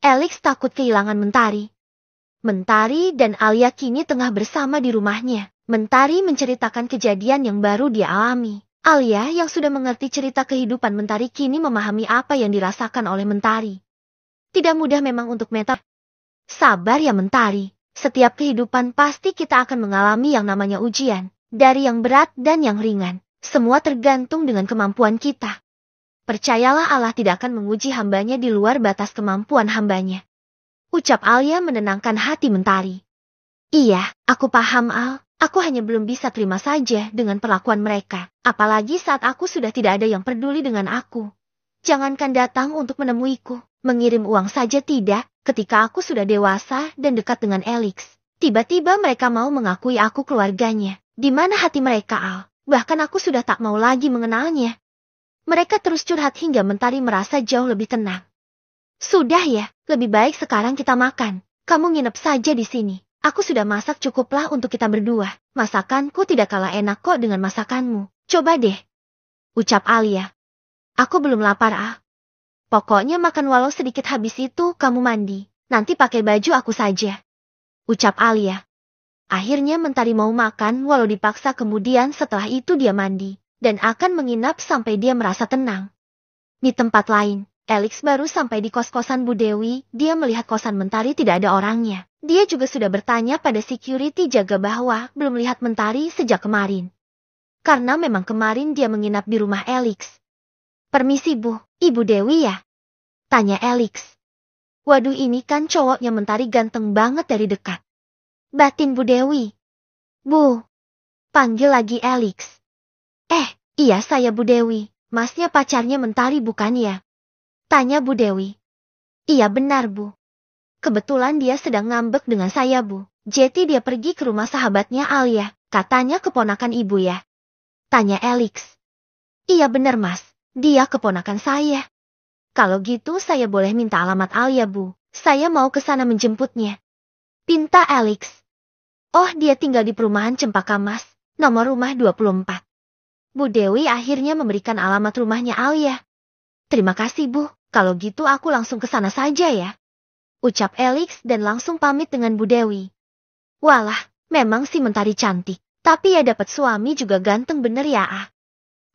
Alex takut kehilangan Mentari. Mentari dan Alia kini tengah bersama di rumahnya. Mentari menceritakan kejadian yang baru dia alami. Alia yang sudah mengerti cerita kehidupan Mentari kini memahami apa yang dirasakan oleh Mentari. Tidak mudah memang untuk Meta. Sabar ya Mentari. Setiap kehidupan pasti kita akan mengalami yang namanya ujian. Dari yang berat dan yang ringan. Semua tergantung dengan kemampuan kita. Percayalah Allah tidak akan menguji hambanya di luar batas kemampuan hambanya. Ucap Alia menenangkan hati Mentari. Iya, aku paham Al. Aku hanya belum bisa terima saja dengan perlakuan mereka. Apalagi saat aku sudah tidak ada yang peduli dengan aku. Jangankan datang untuk menemuiku. Mengirim uang saja tidak. Ketika aku sudah dewasa dan dekat dengan Alex. Tiba-tiba mereka mau mengakui aku keluarganya. Di mana hati mereka Al? Bahkan aku sudah tak mau lagi mengenalnya. Mereka terus curhat hingga Mentari merasa jauh lebih tenang. Sudah ya, lebih baik sekarang kita makan. Kamu nginep saja di sini. Aku sudah masak cukuplah untuk kita berdua. Masakanku tidak kalah enak kok dengan masakanmu. Coba deh. Ucap Alia. Aku belum lapar ah. Pokoknya makan walau sedikit habis itu kamu mandi. Nanti pakai baju aku saja. Ucap Alia. Akhirnya Mentari mau makan walau dipaksa kemudian setelah itu dia mandi. Dan akan menginap sampai dia merasa tenang. Di tempat lain, Alex baru sampai di kos-kosan Bu Dewi, dia melihat kosan Mentari tidak ada orangnya. Dia juga sudah bertanya pada security jaga bahwa belum lihat Mentari sejak kemarin. Karena memang kemarin dia menginap di rumah Alex. Permisi Bu, Ibu Dewi ya? Tanya Alex. Waduh ini kan cowoknya Mentari ganteng banget dari dekat. Batin Bu Dewi. Bu. Panggil lagi Alex. Iya saya Bu Dewi, masnya pacarnya Mentari bukan ya? Tanya Bu Dewi. Iya benar Bu. Kebetulan dia sedang ngambek dengan saya Bu. Jadi dia pergi ke rumah sahabatnya Alia, katanya keponakan ibu ya? Tanya Alex. Iya benar Mas, dia keponakan saya. Kalau gitu saya boleh minta alamat Alia Bu, saya mau ke sana menjemputnya. Pinta Alex. Oh dia tinggal di perumahan Cempaka Mas, nomor rumah 24. Bu Dewi akhirnya memberikan alamat rumahnya Alia. Terima kasih Bu, kalau gitu aku langsung ke sana saja ya. Ucap Alex dan langsung pamit dengan Bu Dewi. Walah, memang si Mentari cantik, tapi ya dapat suami juga ganteng bener ya ah.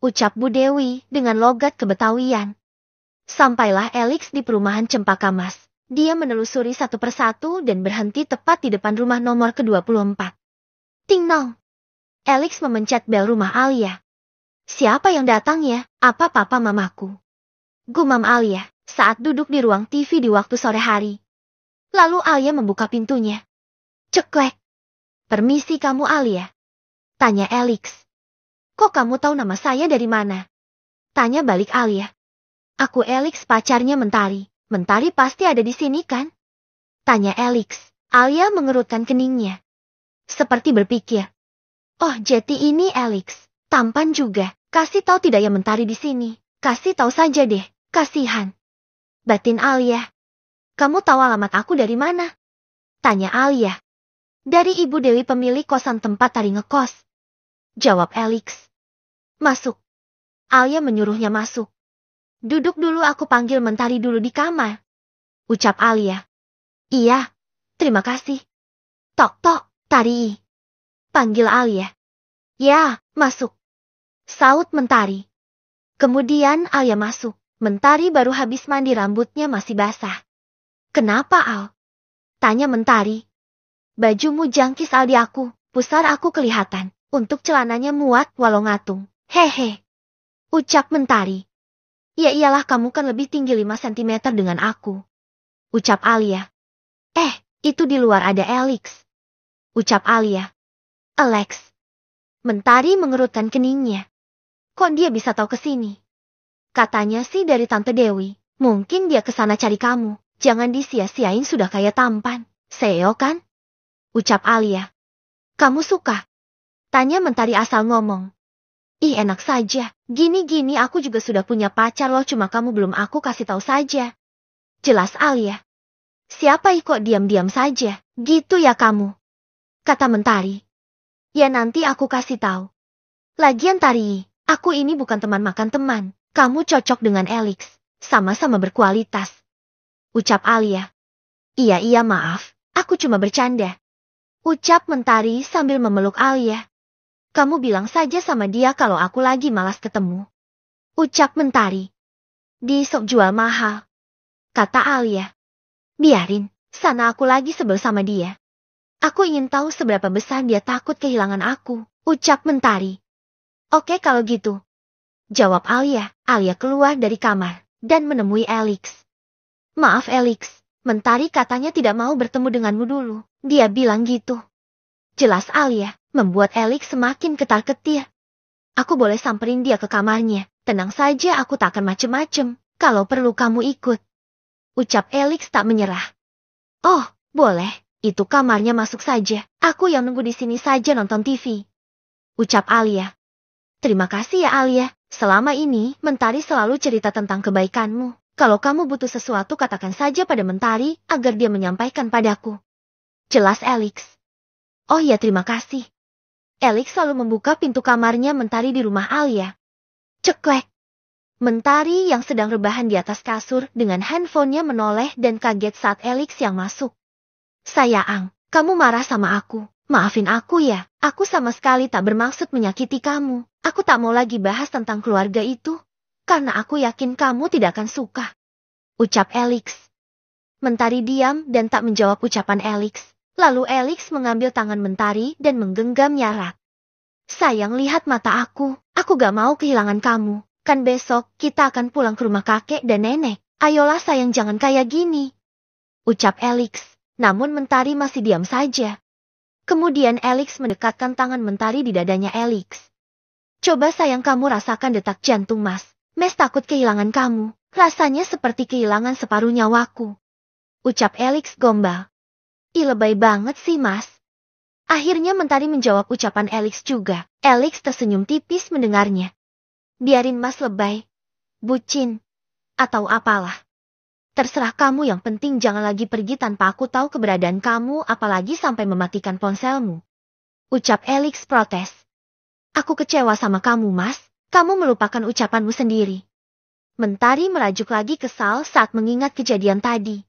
Ucap Bu Dewi dengan logat kebetawian. Sampailah Alex di perumahan Cempaka Mas. Dia menelusuri satu persatu dan berhenti tepat di depan rumah nomor ke-24. Ting nong. Alex memencet bel rumah Alia. Siapa yang datang ya? Apa papa mamaku? Gumam Alia saat duduk di ruang TV di waktu sore hari. Lalu Alia membuka pintunya. Ceklek. Permisi kamu Alia? Tanya Alex. Kok kamu tahu nama saya dari mana? Tanya balik Alia. Aku Alex pacarnya Mentari. Mentari pasti ada di sini kan? Tanya Alex. Alia mengerutkan keningnya. Seperti berpikir. Oh jadi ini Alex. Tampan juga. Kasih tahu tidak ya Mentari di sini. Kasih tahu saja deh. Kasihan. Batin Alia. Kamu tahu alamat aku dari mana? Tanya Alia. Dari Ibu Dewi pemilik kosan tempat Tari ngekos. Jawab Alex. Masuk. Alia menyuruhnya masuk. Duduk dulu aku panggil Mentari dulu di kamar. Ucap Alia. Iya. Terima kasih. Tok tok, Tari. Panggil Alia. Ya, masuk. Saut Mentari. Kemudian Alia masuk. Mentari baru habis mandi rambutnya masih basah. Kenapa Al? Tanya Mentari. Bajumu jangkis Al di aku. Pusar aku kelihatan. Untuk celananya muat walau ngatung. Hehe. Ucap Mentari. Ya iyalah kamu kan lebih tinggi 5 cm dengan aku. Ucap Alia. Itu di luar ada Alex. Ucap Alia. Alex. Mentari mengerutkan keningnya. Kok dia bisa tahu kesini? Katanya sih dari Tante Dewi. Mungkin dia kesana cari kamu. Jangan disia-siain sudah kayak tampan. Seo kan? Ucap Alia. Kamu suka? Tanya Mentari asal ngomong. Ih enak saja. Gini-gini aku juga sudah punya pacar loh cuma kamu belum aku kasih tahu saja. Jelas Alia. Siapa kok diam-diam saja? Gitu ya kamu? Kata Mentari. Ya nanti aku kasih tahu. Lagian Tari, aku ini bukan teman makan teman. Kamu cocok dengan Alex. Sama-sama berkualitas. Ucap Alia. Iya maaf, aku cuma bercanda. Ucap Mentari sambil memeluk Alia. Kamu bilang saja sama dia kalau aku lagi malas ketemu. Ucap Mentari. Di sok jual mahal. Kata Alia. Biarin, sana aku lagi sebel sama dia. Aku ingin tahu seberapa besar dia takut kehilangan aku. Ucap Mentari. Oke kalau gitu. Jawab Alia. Alia keluar dari kamar dan menemui Alex. Maaf Alex, Mentari katanya tidak mau bertemu denganmu dulu. Dia bilang gitu. Jelas Alia, membuat Alex semakin ketar-ketir. Aku boleh samperin dia ke kamarnya. Tenang saja aku tak akan macem-macem. Kalau perlu kamu ikut. Ucap Alex tak menyerah. Oh, boleh. Itu kamarnya masuk saja. Aku yang nunggu di sini saja nonton TV. Ucap Alia. Terima kasih ya Alia. Selama ini, Mentari selalu cerita tentang kebaikanmu. Kalau kamu butuh sesuatu katakan saja pada Mentari agar dia menyampaikan padaku. Jelas Alex. Oh ya terima kasih. Alex selalu membuka pintu kamarnya Mentari di rumah Alia. Ceklek. Mentari yang sedang rebahan di atas kasur dengan handphonenya menoleh dan kaget saat Alex yang masuk. Sayang, kamu marah sama aku. Maafin aku ya, aku sama sekali tak bermaksud menyakiti kamu. Aku tak mau lagi bahas tentang keluarga itu, karena aku yakin kamu tidak akan suka. Ucap Alex. Mentari diam dan tak menjawab ucapan Alex. Lalu Alex mengambil tangan Mentari dan menggenggamnya erat. Sayang lihat mata aku gak mau kehilangan kamu. Kan besok kita akan pulang ke rumah kakek dan nenek. Ayolah sayang jangan kayak gini. Ucap Alex, namun Mentari masih diam saja. Kemudian Alex mendekatkan tangan Mentari di dadanya Alex. Coba sayang kamu rasakan detak jantung Mas. Mes takut kehilangan kamu. Rasanya seperti kehilangan separuh nyawaku. Ucap Alex gombal. Ih lebay banget sih Mas. Akhirnya Mentari menjawab ucapan Alex juga. Alex tersenyum tipis mendengarnya. Biarin Mas lebay, bucin, atau apalah. Terserah kamu yang penting jangan lagi pergi tanpa aku tahu keberadaan kamu apalagi sampai mematikan ponselmu. Ucap Alex protes. Aku kecewa sama kamu Mas, kamu melupakan ucapanmu sendiri. Mentari merajuk lagi kesal saat mengingat kejadian tadi.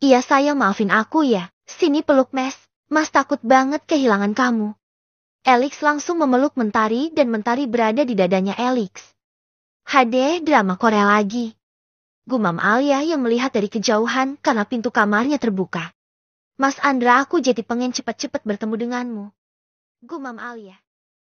Iya sayang maafin aku ya. Sini peluk Mas takut banget kehilangan kamu. Alex langsung memeluk Mentari dan Mentari berada di dadanya Alex. HD drama Korea lagi. Gumam Alia yang melihat dari kejauhan karena pintu kamarnya terbuka. Mas Andra aku jadi pengen cepet-cepet bertemu denganmu. Gumam Alia.